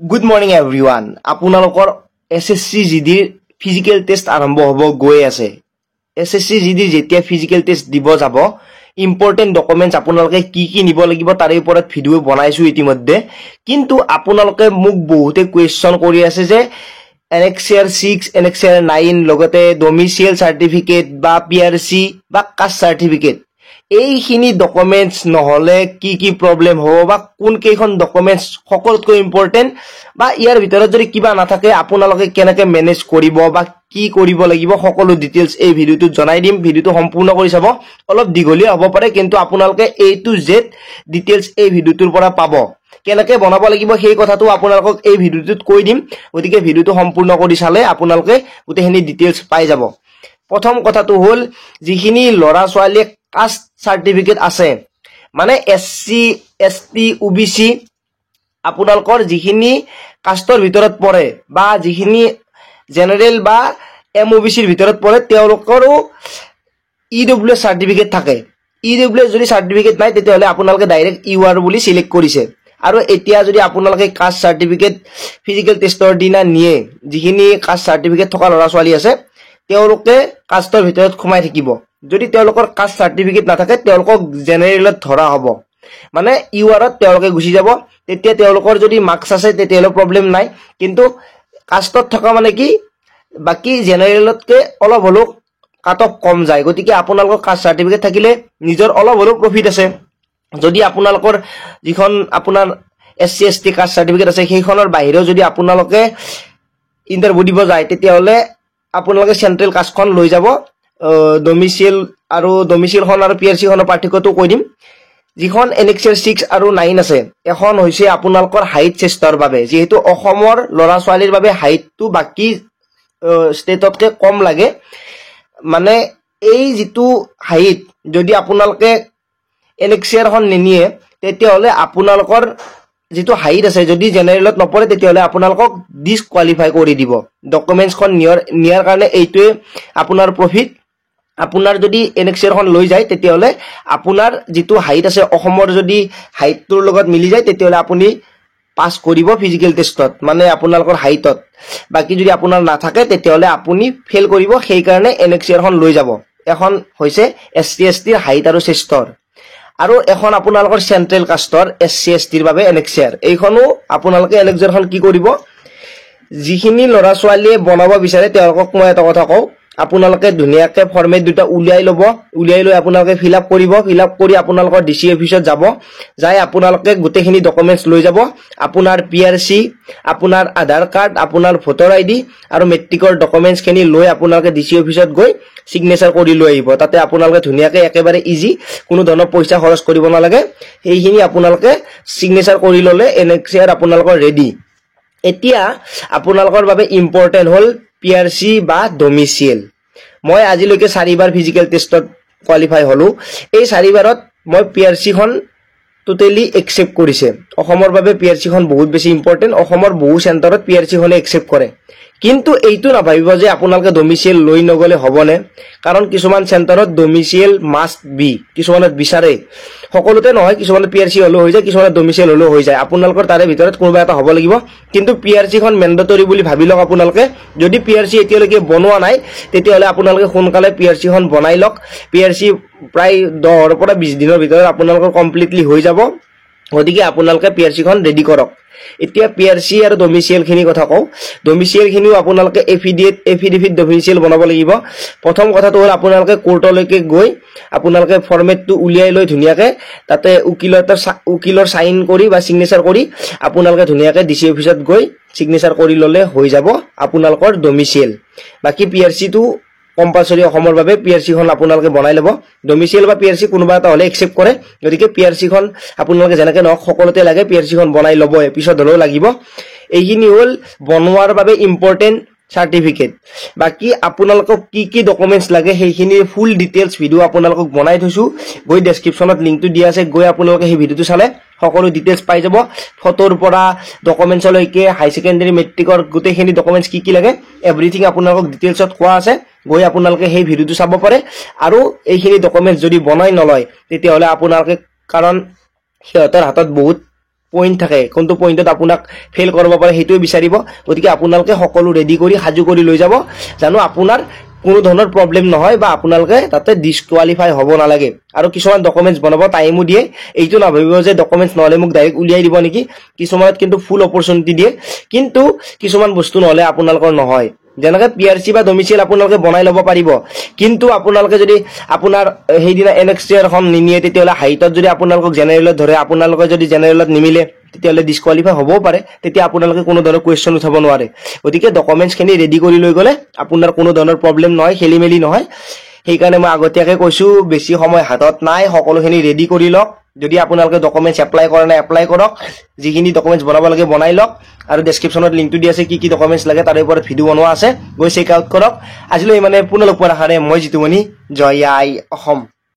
Good morning everyone. আপোনালোকৰ SSC GD physical test আৰম্ভ হ'ব গৈ আছে। SSC GD যেতিয়া ফিজিক্যাল টেষ্ট দিব যাব, ইম্পৰ্টেন্ট ডকুমেন্টস আপোনালোকে কি নিব লাগিব তাৰে ওপৰত ভিডিও বনাইছো ইতিমধ্যে। কিন্তু আপোনালোকে মোক বহুতে কোৱেশ্চন কৰি আছে যে Annexure 6, Annexure 9 লগতে ডমিসাইল সাৰ্টিফিকেট বা PRC বা কাষ্ট সাৰ্টিফিকেট এইখিনি ডকুমেন্টস নহলে কি প্ৰবলেম হ'ব বা কোন কেইখন ডকুমেন্টস সকলোতকৈ ইম্পৰ্টেন্ট বা ইয়াৰ ভিতৰত যদি কিবা নাথাকে আপোনালোকে কেনেকৈ মেনেজ কৰিব বা কি কৰিব লাগিব সকলো ডিটেইলছ এই ভিডিওটোত জনাই দিম। ভিডিওটো সম্পূৰ্ণ কৰি চাব। অলপ দীঘলীয়া হ'ব পাৰে কিন্তু আপোনালোকে A to Z ডিটেইলছ এই ভিডিওটোৰ পৰা পাব। কেনেকৈ বনাব লাগিব সেই কথাটো আপোনালোকক এই ভিডিওটোত কৈ দিম। গতিকে ভিডিওটো সম্পূৰ্ণ কৰি চালে আপোনালোকে গোটেইখিনি ডিটেইলছ পাই যাব। প্ৰথম কথাটো হ'ল যিখিনি লৰা ছোৱালীয়ে কাষ্ট সাৰ্টিফিকেট আছে মানে SC ST OBC আপোনালোকৰ যিখিনি কাষ্টৰ ভিতৰত পৰে বা যিখিনি জেনাৰেল বা MOBC ৰ ভিতৰত পৰে তেওঁলোকৰো EWS সাৰ্টিফিকেট থাকে। EWS যদি সাৰ্টিফিকেট নাই তেতিয়াহলে আপোনালোকে ডাইৰেক্ট UR বুলি সিলেক্ট কৰিছে। আৰু এতিয়া যদি আপোনালোকে কাষ্ট সাৰ্টিফিকেট ফিজিক্যাল টেষ্টৰ দিনা নিয়ে যিখিনি কাষ্ট সাৰ্টিফিকেট থকা লৰা ছোৱালী আছে তেওঁলোকে কাষ্টৰ ভিতৰত সোমাই থাকিব। যদি তেওঁলোকৰ কাষ্ট সাৰ্টিফিকেট নাথাকে তেওঁলোকক জেনাৰেলত ধৰা হ'ব মানে URত তেওঁলোকে গুছি যাব। তেতিয়া তেওঁলোকৰ যদি মাৰ্কস আছে তেতিয়ালে প্ৰবলেম নাই কিন্তু কাষ্টত থকা মানে কি বাকি জেনাৰেলতকে অলপ হলো কাট অফ কম যায়। গতিকে আপোনালোকৰ কাষ্ট সাৰ্টিফিকেট থাকিলে নিজৰ অলপ হলো প্ৰফিট আছে। যদি আপোনালোকৰ যিখন আপোনাৰ SC ST কাষ্ট সাৰ্টিফিকেট আছে সেইখনৰ বাহিৰেও যদি আপোনালোকে ইন্টাৰভিউ দিব যায় তেতিয়াহলে আপোনালোকে সেন্ট্ৰেল কাষ্টখন লৈ যাব। ডমিসাইল আৰু ডমিসাইলখন আৰু PRC খনৰ পাৰ্থক্যটো কৈ দিম। যিখন Annexure 6 আৰু 9 আছে এখন হৈছে আপোনালোকৰ হাইট চেষ্টৰ বাবে, যেহেতু অসমৰ লৰা ছোৱালীৰ বাবে হাইটটো বাকি ষ্টেটতকে কম লাগে। মানে এই যেটো হাইট যদি আপোনালোকে Annexureখন নিনিয়ে তেতিয়াহলে আপোনালোকৰ যেটো হাইট আছে যদি জেনাৰেলত নপৰে তেতিয়াহলে আপোনালোকক ডিসকুৱালিফাই কৰি দিব। ডকুমেন্টছখন নিয়াৰ কাৰণে এইটোৱে আপোনাৰ প্ৰফিট। আপোনাৰ যদি Annexureখন লৈ যায় তেতিয়াহলে আপোনাৰ যেটো হাইট আছে অসমৰ যদি হাইটটোৰ লগত মিলি যায় তেতিয়াহলে আপুনি পাস কৰিব ফিজিক্যাল টেষ্টত মানে আপোনালোকৰ হাইটত। বাকি যদি আপোনাৰ নাথাকে তেতিয়াহলে আপুনি ফেল কৰিব। সেই কাৰণে Annexureখন লৈ যাব। এখন হৈছে SC ST ৰ হাইট আৰু চেষ্টৰ আৰু এখন আপোনালোকৰ সেন্ট্ৰেল কাষ্টৰ SC ST ৰ বাবে Annexure। এইখনো আপোনালোকে Annexureখন কি কৰিব যিখিনি লৰা ছোৱালীয়ে বনাব বিচাৰে তেওঁলোকক মই এটা কথা কওঁ আপোনালোকে ধুনিয়াকে ফৰ্মেট দুটা উলিয়াই লব। উলিয়াই লৈ আপোনালোকে ফিল আপ কৰিব। ফিল আপ কৰি আপোনালোকৰ DC অফিচত যাব। যাই আপোনালোকে গোটেইখিনি ডকুমেন্টস লৈ যাব। আপোনাৰ PRC আপোনাৰ আধাৰ কাৰ্ড আপোনাৰ ভোটাৰ ID আৰু মেট্ৰিকৰ ডকুমেন্টস খিনি লৈ আপোনালোকে DC অফিচত গৈ সিগনেচাৰ কৰি লৈ আহিব। তাতে আপোনালোকে ধুনিয়াকে একেবাৰে ইজি কোনো ধৰণৰ পইচা খৰচ কৰিব নালাগে। এইখিনি আপোনালোকে সিগনেচাৰ কৰি ললে Annexure আপোনালোকৰ ৰেডি। এতিয়া আপোনালোকৰ বাবে ইম্পৰ্টেন্ট হ'ল PRC বা ডমিসাইল। মই আজিলৈকে 4 বাৰ ফিজিক্যাল টেষ্টত কোৱালিফাই হলো। এই 4 বাৰত মই PRC খন টোটালি একসেপ্ট কৰিছে। অসমৰ বাবে PRC খন বহুত বেছি ইম্পৰ্টেন্ট। অসমৰ বহু চেণ্টাৰত PRC খনে একসেপ্ট কৰে। কিন্তু এইটো নাভাবিব যে আপোনালোকে ডমিসাইল লৈ নগলে হ'বনে, কাৰণ কিছুমান চেণ্টাৰত ডমিসাইল মাষ্ট বি কিছুমানত বিচাৰে। সকলোতে নহয়, কিছুমানত PRC হলো হৈ যায়, কিছুমানত ডমিসাইল হলো হৈ যায়। আপোনালোকৰ তাৰে ভিতৰত কোনোবা এটা হ'ব লাগিব। কিন্তু PRC খন মেন্ডেটৰি বুলি ভাবি লওক আপোনালোকে। যদি PRC এতিয়ালৈকে বনোৱা নাই তেতিয়াহলে আপোনালোকে সোনকালে PRC খন বনাই লওক। PRC প্ৰায় 10 ৰ পৰা 20 দিনৰ ভিতৰত আপোনালোকৰ কমপ্লিটলি হৈ যাব। গতিকে আপোনালোকে PRC খন ৰেডি কৰক। এতিয়া PRC আৰু ডমিসাইল খিনি কথা কও। ডমিসাইল খিনিও আপোনালোকে এফিডেভিট ডমিসাইল বনাব লাগিব। প্ৰথম কথাটো হ'ল আপোনালোকে কোৰ্টলৈকে গৈ আপোনালোকে ফৰ্মেটটো উলিয়াই লৈ ধুনিয়াকে তাতে উকিলৰ সাইন কৰি বা সিগনেচাৰ কৰি আপোনালোকে ধুনিয়াকে DC অফিচত গৈ সিগনেচাৰ কৰি ললে হৈ যাব আপোনালোকৰ ডমিসাইল। বাকি PRC টো কম্পালসৰি অসমৰ বাবে PRC খন আপোনালোকে বনাই লব। ডমিসাইল বা PRC কোনোবা এটা হলে একসেপ্ট কৰে। গতিকে PRC খন আপোনালোকে যেনেকৈ নহওক সকলোতে লাগে PRC খন বনাই লব। এপিসোড হলেও লাগিব। এইখিনি হ'ল বনোৱাৰ বাবে ইম্পৰ্টেন্ট সাৰ্টিফিকেট। বাকি আপোনালোকক কি ডকুমেন্টস লাগে সেইখিনিৰ ফুল ডিটেইলছ ভিডিও আপোনালোকক বনাই থৈছো। গৈ ডেসক্ৰিপচনত লিংকটো দিয়া আছে। গৈ আপোনালোকে সেই ভিডিওটো চালে সকলো ডিটেইলছ পাই যাব। ফটোৰ পৰা ডকুমেন্টছলৈকে হাই সেকেন্ডাৰী মেট্ৰিকৰ গোটেইখিনি ডকুমেন্টস কি লাগে এভৰিথিং আপোনালোকক ডিটেইলছত কোৱা আছে। গৈ আপোনালোকে সেই ভিডিওটো চাব পাৰে। আৰু এইখিনি ডকুমেন্টস যদি বনাই নলয় তেতিয়াহলে আপোনালোকে কাৰণ সিহঁতৰ হাতত বহুত পইণ্ট থাকে কোনটো পইণ্টত আপোনাক ফেইল কৰিব পাৰে সেইটোৱে বিচাৰিব গতিকে আপোনালোকে সকলো ৰেডি কৰি সাজু কৰি লৈ যাব জানো আপোনাৰ কোনো ধৰণৰ প্ৰবলেম নহয় বা আপোনালোকে তাতে ডিসকোৱালিফাই হ'ব নালাগে আৰু কিছুমান ডকুমেন্টছ বনাব টাইমো দিয়ে এইটো নাভাবিব যে ডকুমেন্টছ নহলে মোক ডাইৰেক্ট উলিয়াই দিব নেকি কিছুমানত কিন্তু ফুল অপৰচুনিটি দিয়ে কিন্তু কিছুমান বস্তু নহলে আপোনালোকৰ নহয় যেনেকৈ পিআৰসি বা ডমিচিল আপোনালোকে বনাই ল'ব পাৰিব কিন্তু আপোনালোকে যদি আপোনাৰ সেইদিনা এনএক্সটিআৰখন নিনিয়ে তেতিয়াহ'লে হাইটত যদি আপোনালোকক জেনেৰেলত ধৰে আপোনালোকে যদি জেনেৰেলত নিমিলে তেতিয়াহ'লে ডিসকোৱালিফাই হ'বও পাৰে তেতিয়া আপোনালোকে কোনো ধৰণৰ কুৱেশ্যন উঠাব নোৱাৰে গতিকে ডকুমেন্টছখিনি ৰেডি কৰি লৈ গ'লে আপোনাৰ কোনো ধৰণৰ প্ৰবলেম নহয় খেলিমেলি নহয় সেইকাৰণে মই আগতীয়াকৈ কৈছো বেছি সময় হাতত নাই সকলোখিনি ৰেডি কৰি লওক যদি আপোনালোকে ডকুমেন্টছ এপ্লাই কৰা নাই এপ্লাই কৰক যিখিনি ডকুমেন্টছ বনাব লাগে বনাই লওক আৰু ডেসক্ৰিপচনত লিংকটো দি আছে কি ডকুমেন্টছ লাগে তাৰ ওপৰত ভিডিও বনোৱা আছে গৈ চেক আউট কৰক আজিলৈ মানে পুনৰ লগ পোৱাৰ আশাৰে মই জিতুমণি জয় আই অসম